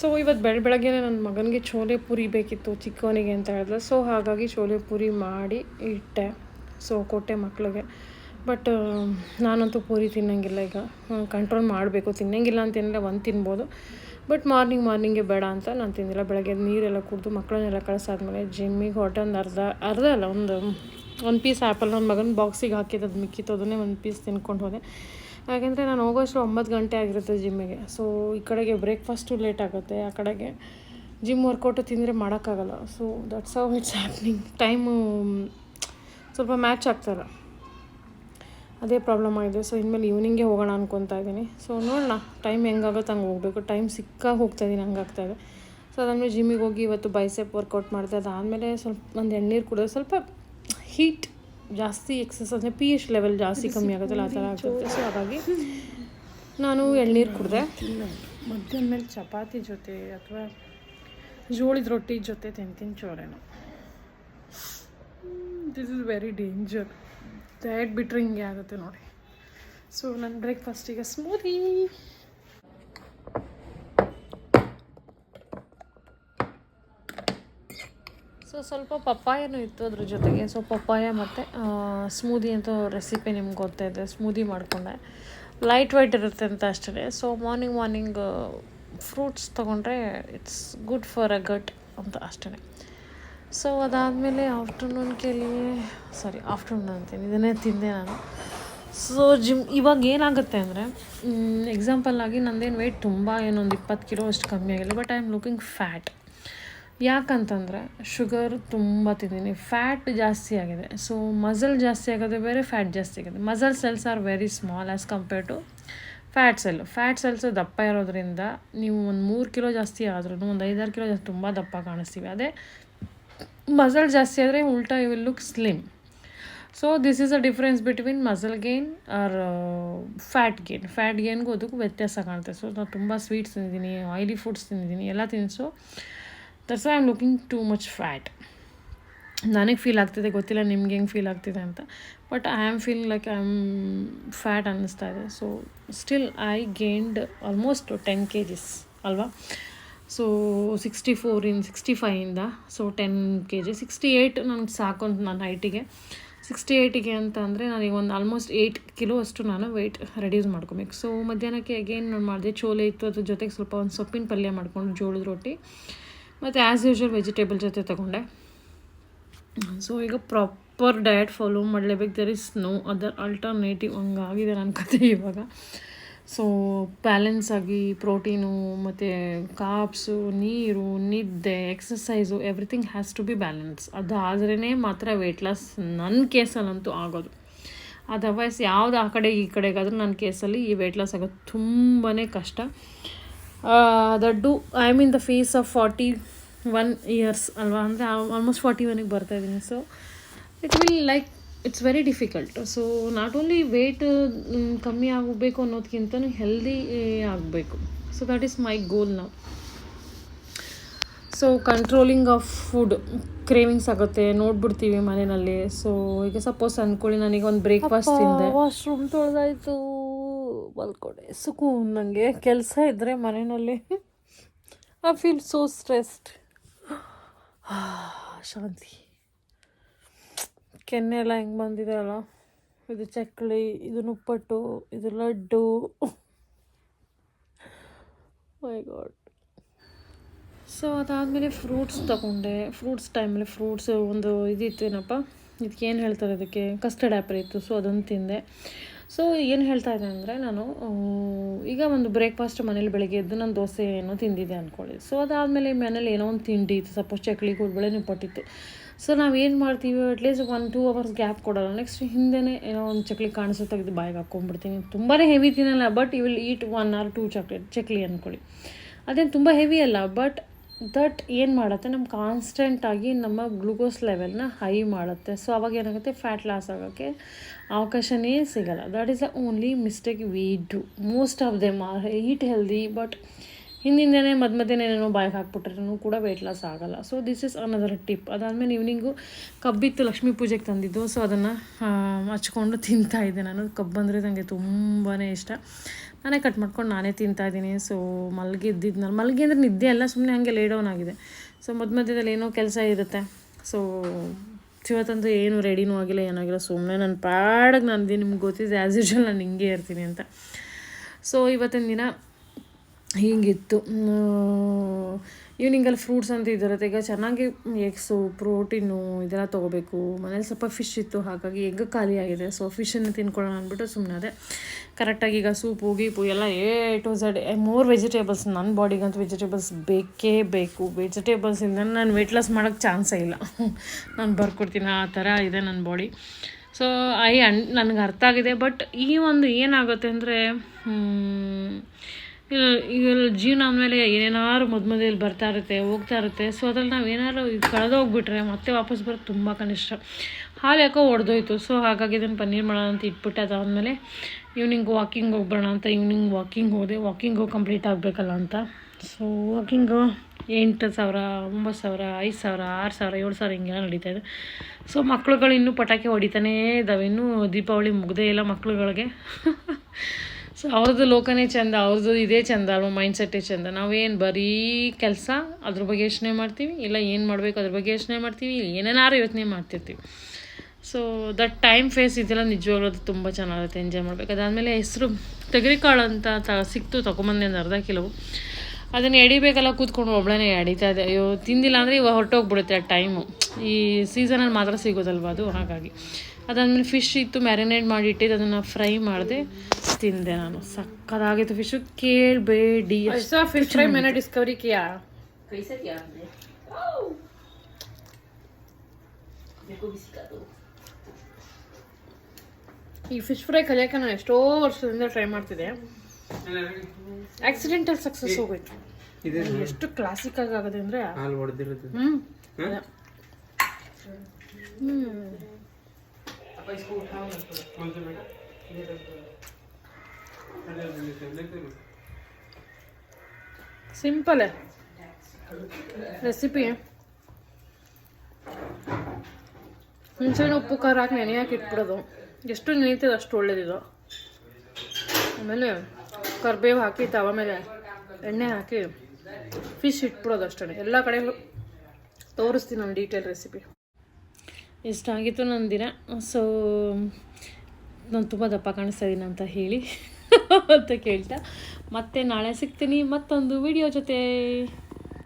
So ಇವತ್ತು ಬೆಳಗ್ಗೆ ನನ್ನ ಮಗನಿಗೆ ಚೋಲೆ ಪೂರಿ ಬೇಕಿತ್ತು ಚಿಕ್ಕವನಿಗೆ ಅಂತ ಹೇಳಿದ್ರೆ, ಸೊ ಹಾಗಾಗಿ ಚೋಲೆ ಪೂರಿ ಮಾಡಿ ಇಟ್ಟೆ. ಸೊ ಕೊಟ್ಟೆ ಮಕ್ಕಳಿಗೆ. ಬಟ್ ನಾನಂತೂ ಪೂರಿ ತಿನ್ನೋಂಗಿಲ್ಲ. ಈಗ ಕಂಟ್ರೋಲ್ ಮಾಡಬೇಕು. ತಿನ್ನೋಂಗಿಲ್ಲ ಅಂತೇನಿಲ್ಲ, ಒಂದು ತಿನ್ಬೋದು. ಬಟ್ ಮಾರ್ನಿಂಗೆ ಬೇಡ ಅಂತ ನಾನು ತಿಂದಿಲ್ಲ. ಬೆಳಗ್ಗೆ ನೀರೆಲ್ಲ ಕುಡಿದು ಮಕ್ಕಳನ್ನೆಲ್ಲ ಕಳಿಸಾದ್ಮೇಲೆ ಜಿಮ್ಮಿಗೆ ಹೊರಟೆ. ಒಂದು ಅರ್ಧ ಅಲ್ಲ, ಒಂದು ಪೀಸ್ ಆ್ಯಪಲ್ ನನ್ನ ಮಗನ ಬಾಕ್ಸಿಗೆ ಹಾಕಿದ್ದು, ಅದು ಮಿಕ್ಕಿತ್ತು, ಅದನ್ನೇ ಒಂದು ಪೀಸ್ ತಿನ್ಕೊಂಡು ಹೋದೆ. ಯಾಕೆಂದರೆ ನಾನು ಹೋಗೋಷ್ಟು 9 ಗಂಟೆ ಆಗಿರುತ್ತೆ ಜಿಮ್ಮಿಗೆ. ಸೊ ಈ ಕಡೆಗೆ ಬ್ರೇಕ್ಫಾಸ್ಟು ಲೇಟ್ ಆಗುತ್ತೆ, ಆ ಕಡೆಗೆ ಜಿಮ್ ವರ್ಕೌಟು ತಿಂದರೆ ಮಾಡೋಕ್ಕಾಗಲ್ಲ. So that's how it's happening. Time ಸ್ವಲ್ಪ ಮ್ಯಾಚ್ ಆಗ್ತಾಯಿಲ್ಲ, ಅದೇ ಪ್ರಾಬ್ಲಮ್ ಆಗಿದೆ. ಸೊ ಇನ್ಮೇಲೆ ಈವ್ನಿಂಗೇ ಹೋಗೋಣ ಅನ್ಕೊತಾ ಇದ್ದೀನಿ. ಸೊ ನೋಡೋಣ, ಟೈಮ್ ಹೆಂಗಾಗುತ್ತೆ ಹಂಗೆ ಹೋಗಬೇಕು. ಟೈಮ್ ಸಿಕ್ಕಾಗ ಹೋಗ್ತಾಯಿದ್ದೀನಿ, ಹಂಗಾಗ್ತಾಯಿದೆ. ಸೊ ಅದಾದಮೇಲೆ ಜಿಮ್ಮಿಗೆ ಹೋಗಿ ಇವತ್ತು ಬೈಸೆಪ್ ವರ್ಕೌಟ್ ಮಾಡಿದೆ. ಅದಾದಮೇಲೆ ಸ್ವಲ್ಪ ಒಂದು ಎಣ್ಣೀರು ಕುಡಿದ್ರೆ ಸ್ವಲ್ಪ ಹೀಟ್ ಜಾಸ್ತಿ ಎಕ್ಸಸ್ ಅಂದರೆ ಪಿ ಎಚ್ ಲೆವೆಲ್ ಜಾಸ್ತಿ ಕಮ್ಮಿ ಆಗುತ್ತಲ್ಲ, ಆ ಥರ ಆಗುತ್ತೆ. ಸೊ ಹಾಗಾಗಿ ನಾನು ಎಳ್ನೀರು ಕುಡಿದೆ. ಮಧ್ಯಾಹ್ನ ಮೇಲೆ ಚಪಾತಿ ಜೊತೆ ಅಥವಾ ಜೋಳದ ರೊಟ್ಟಿ ಜೊತೆ ತಿಂತೀನಿ ಚೋಲೆನ. This is very danger. Diet ಬಿಟ್ಟರೆ ಹಿಂಗೆ ಆಗುತ್ತೆ ನೋಡಿ. ಸೊ ನನ್ನ ಬ್ರೇಕ್ಫಾಸ್ಟಿಗೆ ಸ್ಮೂದಿ. ಸೊ ಸ್ವಲ್ಪ ಪಪ್ಪಾಯನೂ ಇತ್ತು ಅದ್ರ ಜೊತೆಗೆ. ಸೊ ಪಪ್ಪಾಯ ಮತ್ತು ಸ್ಮೂದಿ ಅಂತ ರೆಸಿಪಿ ನಿಮ್ಗೆ ಗೊತ್ತಾಯಿದೆ. ಸ್ಮೂದಿ ಮಾಡಿಕೊಂಡೆ. ಲೈಟ್ ವೈಟ್ ಇರುತ್ತೆ ಅಂತ ಅಷ್ಟೇ. ಸೊ ಮಾರ್ನಿಂಗ್ ಫ್ರೂಟ್ಸ್ ತೊಗೊಂಡ್ರೆ ಇಟ್ಸ್ ಗುಡ್ ಫಾರ್ ಅ ಗಟ್ ಅಂತ ಅಷ್ಟೇ. ಸೊ ಅದಾದಮೇಲೆ ಆಫ್ಟರ್ನೂನ್ ಅಂತೀನಿ, ಇದನ್ನೇ ತಿಂದೆ ನಾನು. ಸೊ ಇವಾಗ ಏನಾಗುತ್ತೆ ಅಂದರೆ, ಎಕ್ಸಾಂಪಲ್ ಆಗಿ ನಂದೇನು ವೆಯ್ಟ್ ತುಂಬ ಏನೊಂದು 20 ಕಿಲೋ ಅಷ್ಟು ಕಮ್ಮಿ ಆಗಿಲ್ಲ. But I am looking fat. ಯಾಕಂತಂದರೆ ಶುಗರ್ ತುಂಬ ತಿಂತೀನಿ, ಫ್ಯಾಟ್ ಜಾಸ್ತಿ ಆಗಿದೆ. ಸೊ ಮಸಲ್ ಜಾಸ್ತಿ ಆಗೋದು ಬೇರೆ, ಫ್ಯಾಟ್ ಜಾಸ್ತಿ ಆಗಿದೆ. Muscle cells are very small as compare to fat cells ದಪ್ಪ ಇರೋದ್ರಿಂದ ನೀವು ಒಂದು 3 ಕಿಲೋ ಜಾಸ್ತಿ ಆದ್ರೂ, ಒಂದು 5-6 ಕಿಲೋ ಜಾಸ್ತಿ ತುಂಬ ದಪ್ಪ ಕಾಣಿಸ್ತೀವಿ. ಅದೇ ಮಸಲ್ ಜಾಸ್ತಿ ಆದರೆ ಉಲ್ಟಾ you will look slim. So this is a difference between muscle gain or fat ಗೇನ್ಗೂ ಅದಕ್ಕೂ ವ್ಯತ್ಯಾಸ ಕಾಣುತ್ತೆ. ಸೊ ನಾನು ತುಂಬ ಸ್ವೀಟ್ಸ್ ತಿಂದಿದ್ದೀನಿ, ಆಯಿಲಿ ಫುಡ್ಸ್ ತಿಂದಿದ್ದೀನಿ, ಎಲ್ಲ ತಿನ್ಸು. That's why I am looking too much fat. ನನಗೆ ಫೀಲ್ ಆಗ್ತಿದೆ, ಗೊತ್ತಿಲ್ಲ ನಿಮ್ಗೆ ಹೆಂಗೆ ಫೀಲ್ ಆಗ್ತಿದೆ ಅಂತ. But I am feeling like I am fat ಅನ್ನಿಸ್ತಾ ಇದೆ. So still I gained almost 10 kgs ಅಲ್ವಾ. ಸೊ 65ಇಂದ ಸೊ 10 kg 68 ನನಗೆ ಸಾಕು ಅಂತ ನನ್ನ ಹೈಟಿಗೆ. 68ಗೆ ಅಂತ ಅಂದರೆ ನನಗೆ ಒಂದು ಆಲ್ಮೋಸ್ಟ್ 8 ಕಿಲೋ ಅಷ್ಟು ನಾನು ವೆಯ್ಟ್ ರೆಡ್ಯೂಸ್ ಮಾಡ್ಕೊಬೇಕು. ಸೊ ಮಧ್ಯಾಹ್ನಕ್ಕೆ ಅಗೇನ್ ನಾನು ಮಾಡಿದೆ, ಚೋಲೆ ಇತ್ತು, ಅದ್ರ ಜೊತೆಗೆ ಸ್ವಲ್ಪ ಒಂದು ಸೊಪ್ಪಿನ ಪಲ್ಯ ಮಾಡ್ಕೊಂಡು ಜೋಳದ ರೊಟ್ಟಿ ಮತ್ತು ಆ್ಯಸ್ ಯೂಶ್ವಲ್ ವೆಜಿಟೇಬಲ್ ಜೊತೆ ತೊಗೊಂಡೆ. ಸೊ ಈಗ ಪ್ರಾಪರ್ ಡಯಟ್ ಫಾಲೋ ಮಾಡಲೇಬೇಕು. There is no other alternative. ಹಂಗಾಗಿದೆ ನನ್ನ ಕತೆ ಇವಾಗ. ಸೊ ಬ್ಯಾಲೆನ್ಸ್ ಆಗಿ ಪ್ರೋಟೀನು ಮತ್ತು ಕಾರ್ಬ್ಸು, ನೀರು, ನಿದ್ದೆ, exercise, everything has to be balance. ಅದಾದ್ರೇ ಮಾತ್ರ ವೆಯ್ಟ್ ಲಾಸ್ ನನ್ನ ಕೇಸಲ್ಲಂತೂ ಆಗೋದು. ಅದರ್ವೈಸ್ ಯಾವುದು ಆ ಕಡೆಗೆ ಈ ಕಡೆಗಾದರೂ ನನ್ನ ಕೇಸಲ್ಲಿ ಈ ವೆಯ್ಟ್ ಲಾಸ್ ಆಗೋದು ತುಂಬಾ ಕಷ್ಟ. That I am in the phase of 41 years ಅಲ್ವಾ, ಅಂದರೆ ಆಲ್ಮೋಸ್ಟ್ 41ಗೆ ಬರ್ತಾಯಿದ್ದೀನಿ. So it's very difficult. So not only weight ಕಮ್ಮಿ ಆಗಬೇಕು ಅನ್ನೋದಕ್ಕಿಂತಲೂ ಹೆಲ್ದಿ ಆಗಬೇಕು. So that is my goal ನಾವು. So controlling of food cravings ಆಗುತ್ತೆ, ನೋಡ್ಬಿಡ್ತೀವಿ ಮನೆಯಲ್ಲಿ. ಸೊ ಈಗ ಸಪೋಸ್ ಅಂದ್ಕೊಳ್ಳಿ, ನನಗೆ ಒಂದು ಬ್ರೇಕ್ಫಾಸ್ಟ್ ತಿಂದೆ, ವಾಶ್ರೂಮ್ ತೊಳೆದಾಯ್ತು, ಮಲ್ಕೊಂಡೆ, ಸುಕೂನ್. ನನಗೆ ಕೆಲಸ ಇದ್ದರೆ ಮನೆಯಲ್ಲಿ ಐ ಫೀಲ್ ಸೋ ಸ್ಟ್ರೆಸ್ಡ್. ಶಾಂತಿ. ಕೆನ್ನೆ ಎಲ್ಲ ಹೆಂಗೆ ಬಂದಿದೆ ಅಲ್ಲ. ಇದು ಚಕ್ಕಲಿ, ಇದು ನುಪ್ಪಟ್ಟು, ಇದು ಲಡ್ಡು. ಮೈ ಗಾಡ್. ಸೊ ಅದಾದಮೇಲೆ ಫ್ರೂಟ್ಸ್ ತೊಗೊಂಡೆ. ಫ್ರೂಟ್ಸ್ ಟೈಮಲ್ಲಿ ಫ್ರೂಟ್ಸ್ ಒಂದು ಇದಿತ್ತೇನಪ್ಪ, ಇದಕ್ಕೇನು ಹೇಳ್ತಾರೆ, ಅದಕ್ಕೆ ಕಸ್ಟರ್ಡ್ ಆ್ಯಪಲ್ ಇತ್ತು. ಸೊ ಅದನ್ನು ತಿಂದೆ. ಸೊ ಏನು ಹೇಳ್ತಾ ಇದ್ದೆ ಅಂದರೆ, ನಾನು ಈಗ ಒಂದು ಬ್ರೇಕ್ಫಾಸ್ಟ್ ಮನೇಲಿ ಬೆಳಗ್ಗೆ ಎದ್ದು ನಾನು ದೋಸೆ ಏನೋ ತಿಂದಿದ್ದೆ ಅಂದ್ಕೊಳ್ಳಿ. ಸೊ ಅದಾದಮೇಲೆ ಮನೇಲಿ ಏನೋ ಒಂದು ತಿಂಡಿ ಇತ್ತು, ಸಪೋಸ್ ಚಕ್ಲಿ, ಕೋಡ್ಬಳೆ, ನಿಪ್ಪಟ್ಟಿತ್ತು. ಸೊ ನಾವೇನು ಮಾಡ್ತೀವಿ, ಅಟ್ಲೀಸ್ಟ್ 1-2 hours ಗ್ಯಾಪ್ ಕೊಡೋಲ್ಲ. ನೆಕ್ಸ್ಟ್ ಹಿಂದೆನೇ ಏನೋ ಒಂದು ಚಕ್ಲಿ ಕಾಣಿಸೋ ತೆಗೆದು ಬಾಯಿಗೆ ಹಾಕ್ಕೊಂಡ್ಬಿಡ್ತೀನಿ. ತುಂಬಾ ಹೆವಿ ತಿನ್ನಲ್ಲ, but you will eat 1 or 2 chakli ಅಂದ್ಕೊಳ್ಳಿ. ಅದೇನು ತುಂಬ ಹೆವಿ ಅಲ್ಲ, ಬಟ್ ದಟ್ ಏನು ಮಾಡುತ್ತೆ, ನಮ್ಮ ಕಾನ್ಸ್ಟೆಂಟಾಗಿ ನಮ್ಮ ಗ್ಲೂಕೋಸ್ ಲೆವೆಲ್ನ ಹೈ ಮಾಡುತ್ತೆ. ಸೊ ಅವಾಗ ಏನಾಗುತ್ತೆ, ಫ್ಯಾಟ್ ಲಾಸ್ ಆಗೋಕ್ಕೆ ಅವಕಾಶನೇ ಸಿಗಲ್ಲ. That is the only mistake we do. Most of them are eat healthy, but ಹಿಂದಿಂದನೇ ಮಧ್ಯೇನೇನೋ ಬಾಯಿಗೆ ಹಾಕ್ಬಿಟ್ರೂ ಕೂಡ ವೆಯ್ಟ್ ಲಾಸ್ ಆಗೋಲ್ಲ. So this is another tip. ಅದಾದಮೇಲೆ ಈವ್ನಿಂಗು ಕಬ್ಬಿತ್ತು, ಲಕ್ಷ್ಮೀ ಪೂಜೆಗೆ ತಂದಿದ್ದು. ಸೊ ಅದನ್ನು ಹಚ್ಕೊಂಡು ತಿಂತಾಯಿದ್ದೆ ನಾನು. ಕಬ್ಬು ಅಂದರೆ ನನಗೆ ತುಂಬಾ ಇಷ್ಟ. ನಾನೇ ಕಟ್ ಮಾಡ್ಕೊಂಡು ನಾನೇ ತಿಂತಾಯಿದ್ದೀನಿ. ಸೊ ಮಲಗಿದ್ದಿದ್ದು ನಾನು ಮಲಗಿ ಅಂದರೆ ನಿದ್ದೆ ಎಲ್ಲ ಸುಮ್ಮನೆ ಹಾಗೆ ಲೇ ಡೌನ್ ಆಗಿದೆ. ಸೊ ಮಧ್ಯದಲ್ಲಿ ಏನೋ ಕೆಲಸ ಇರುತ್ತೆ. ಸೊ ಇವತ್ತಂತೂ ಏನು ರೆಡಿನೂ ಆಗಿಲ್ಲ, ಏನಾಗಿಲ್ಲ, ಸುಮ್ಮನೆ ನನ್ನ ಪಾಡಿಗೆ ನಾನು ನಿಮ್ಗೆ ಗೊತ್ತಿದೆ ಆ್ಯಸ್ ಯೂಶ್ವಲ್ ನಾನು ಹಿಂಗೆ ಇರ್ತೀನಿ ಅಂತ. ಸೊ ಇವತ್ತಿನ ದಿನ ಹೀಗಿತ್ತು. ಈವ್ನಿಂಗಲ್ಲಿ ಫ್ರೂಟ್ಸ್ ಅಂತ ಇದಿರುತ್ತೆ. ಈಗ ಚೆನ್ನಾಗಿ ಎಗ್ಸು ಪ್ರೋಟೀನು ಇದೆಲ್ಲ ತೊಗೋಬೇಕು. ಮನೇಲಿ ಸ್ವಲ್ಪ ಫಿಶ್ ಇತ್ತು, ಹಾಗಾಗಿ ಎಗ್ ಖಾಲಿ ಆಗಿದೆ. ಸೊ ಫಿಶನ್ನು ತಿನ್ಕೊಳ್ಳೋಣ ಅಂದ್ಬಿಟ್ಟು ಸುಮ್ಮನೆ ಅದೇ ಕರೆಕ್ಟಾಗಿ ಈಗ ಸೂಪು ಗೀಪು ಎಲ್ಲ ಟು ಝೆಡ್ ಮೋರ್ ವೆಜಿಟೇಬಲ್ಸ್. ನನ್ನ ಬಾಡಿಗಂತೂ ವೆಜಿಟೇಬಲ್ಸ್ ಬೇಕೇ ಬೇಕು. ವೆಜಿಟೇಬಲ್ಸಿಂದ ನಾನು ವೆಯ್ಟ್ ಲಾಸ್ ಮಾಡೋಕ್ಕೆ ಚಾನ್ಸೇ ಇಲ್ಲ. ನಾನು ಬರ್ಕೊಡ್ತೀನಿ, ಆ ಥರ ಇದೆ ನನ್ನ ಬಾಡಿ. ಸೊ ನನಗೆ ಅರ್ಥ ಆಗಿದೆ. ಬಟ್ ಈ ಒಂದು ಏನಾಗುತ್ತೆ ಅಂದರೆ ಈಗ ಜೀವನ ಅಂದಮೇಲೆ ಏನೇನಾದ್ರು ಮಧ್ಯದಲ್ಲಿ ಬರ್ತಾ ಇರುತ್ತೆ, ಹೋಗ್ತಾ ಇರುತ್ತೆ. ಸೊ ಅದ್ರಲ್ಲಿ ನಾವು ಏನಾದ್ರು ಕಳೆದೋಗ್ಬಿಟ್ರೆ ಮತ್ತೆ ವಾಪಸ್ ಬರೋದು ತುಂಬ ಕನಿಷ್ಠ. ಹಾಲು ಯಾಕೋ ಒಡೆದೋಯ್ತು. ಸೊ ಹಾಗಾಗಿ ಇದನ್ನು ಪನ್ನೀರ್ ಮಾಡೋಣ ಅಂತ ಇಟ್ಬಿಟ್ಟೆ. ಅದಾದಮೇಲೆ ಈವ್ನಿಂಗ್ ವಾಕಿಂಗ್ ಹೋಗ್ಬರೋಣ ಅಂತ ಈವ್ನಿಂಗ್ ವಾಕಿಂಗ್ ಹೋದೆ. ವಾಕಿಂಗು ಕಂಪ್ಲೀಟ್ ಆಗಬೇಕಲ್ಲ ಅಂತ. ಸೊ ವಾಕಿಂಗು 8,000, 9,000, 5,000, 6,000, 7,000 ಹಿಂಗೆಲ್ಲ ನಡೀತಾಯಿದೆ. ಸೊ ಮಕ್ಳುಗಳು ಇನ್ನೂ ಪಟಾಕಿ ಹೊಡಿತಾನೇ ಇದ್ದಾವೆ. ಇನ್ನೂ ದೀಪಾವಳಿ ಮುಗ್ದೇ ಇಲ್ಲ ಮಕ್ಳುಗಳಿಗೆ. ಸೊ ಅವ್ರದ್ದು ಲೋಕನೇ ಚೆಂದ, ಅವ್ರದ್ದು ಇದೇ ಚೆಂದ ಅಲ್ವ, ಮೈಂಡ್ಸೆಟ್ಟೇ ಚೆಂದ. ನಾವೇನು ಬರೀ ಕೆಲಸ ಅದ್ರ ಬಗ್ಗೆ ಯೋಚನೆ ಮಾಡ್ತೀವಿ, ಇಲ್ಲ ಏನು ಮಾಡಬೇಕು ಅದ್ರ ಬಗ್ಗೆ ಯೋಚನೆ ಮಾಡ್ತೀವಿ, ಏನೇನಾರು ಯೋಚನೆ ಮಾಡ್ತಿರ್ತೀವಿ. ಸೊ ದಟ್ ಟೈಮ್ ಫೇಸ್ ಇದೆಲ್ಲ ನಿಜವಾಗ್ಲೂ ಅದು ತುಂಬ ಚೆನ್ನಾಗಿರುತ್ತೆ, ಎಂಜಾಯ್ ಮಾಡಬೇಕು. ಅದಾದಮೇಲೆ ಹೆಸರು ತೆಗರಿಕಾಳು ಅಂತ ಸಿಕ್ತು, ತೊಗೊಂಬಂದೆ ಒಂದು ಅರ್ಧ ಕಿಲೋ. ಅದನ್ನು ಎಡಿಬೇಕಲ್ಲ, ಕೂತ್ಕೊಂಡು ಒಬ್ಬಳೇ ಎಡಿತಾ ಇದೆ. ಅಯ್ಯೋ ತಿಂದಿಲ್ಲ ಅಂದರೆ ಇವಾಗ ಹೊರಟೋಗ್ಬಿಡುತ್ತೆ ಆ ಟೈಮು. ಈ ಸೀಸನಲ್ಲಿ ಮಾತ್ರ ಸಿಗೋದಲ್ವ ಅದು, ಹಾಗಾಗಿ. ಅದಾದಮೇಲೆ ಫಿಶ್ ಇತ್ತು, ಮ್ಯಾರಿನೇಟ್ ಮಾಡಿಟ್ಟಿದ್ದು, ಅದನ್ನು ಫ್ರೈ ಮಾಡಿದೆ, ತಿಂದೆ ನಾನು. ಸಕ್ಕತ್ತಾಗಿತ್ತು ಫಿಶು, ಕೇಳಬೇಡಿ. ಫಿಶ್ ಫ್ರೈ मैंने डिस्कवरी किया. कैसे किया आपने? मेरे को भी सिखा दो. ಈ ಫಿಶ್ ಫ್ರೈ ಕಲಿಯೋಕೆ ನಾನು ಎಷ್ಟೋ ವರ್ಷದಿಂದ ಟ್ರೈ ಮಾಡ್ತಿದ್ದೆ. ಆಕ್ಸಿಡೆಂಟಲ್ ಸಕ್ಸಸ್ ಹೋಗೋಯ್ತು. ಎಷ್ಟು ಕ್ಲಾಸಿಕ್ ಆಗೋದು ಅಂದರೆ ಸಿಂಪಲ್ ರೆಸಿಪಿ. ಹುಣಸೆಹಣ್ಣು ಉಪ್ಪು ಖಾರ ಹಾಕಿ ನೆನೆಯಾಕೆ ಇಟ್ಬಿಡೋದು. ಎಷ್ಟು ನೆನೀತದೆ ಅಷ್ಟು ಒಳ್ಳೇದಿದು. ಆಮೇಲೆ ಕರಿಬೇವು ಹಾಕಿ ತವ ಮೇಲೆ ಎಣ್ಣೆ ಹಾಕಿ ಫಿಶ್ ಇಟ್ಬಿಡೋದು ಅಷ್ಟೇ. ಎಲ್ಲ ಕಡೆ ತೋರಿಸ್ತೀನಿ ನಾನು ಡೀಟೇಲ್ ರೆಸಿಪಿ. ಇಷ್ಟಾಗಿತ್ತು ನನ್ನ ದಿನ. ಸೊ ನಾನು ತುಂಬ ದಪ್ಪ ಕಾಣಿಸ್ತಾ ಇದ್ದೀನಿ ಅಂತ ಹೇಳಿ ಅಂತ ಕೇಳ್ತಾ ಮತ್ತೆ ನಾಳೆ ಸಿಗ್ತೀನಿ ಮತ್ತೊಂದು ವಿಡಿಯೋ ಜೊತೆ.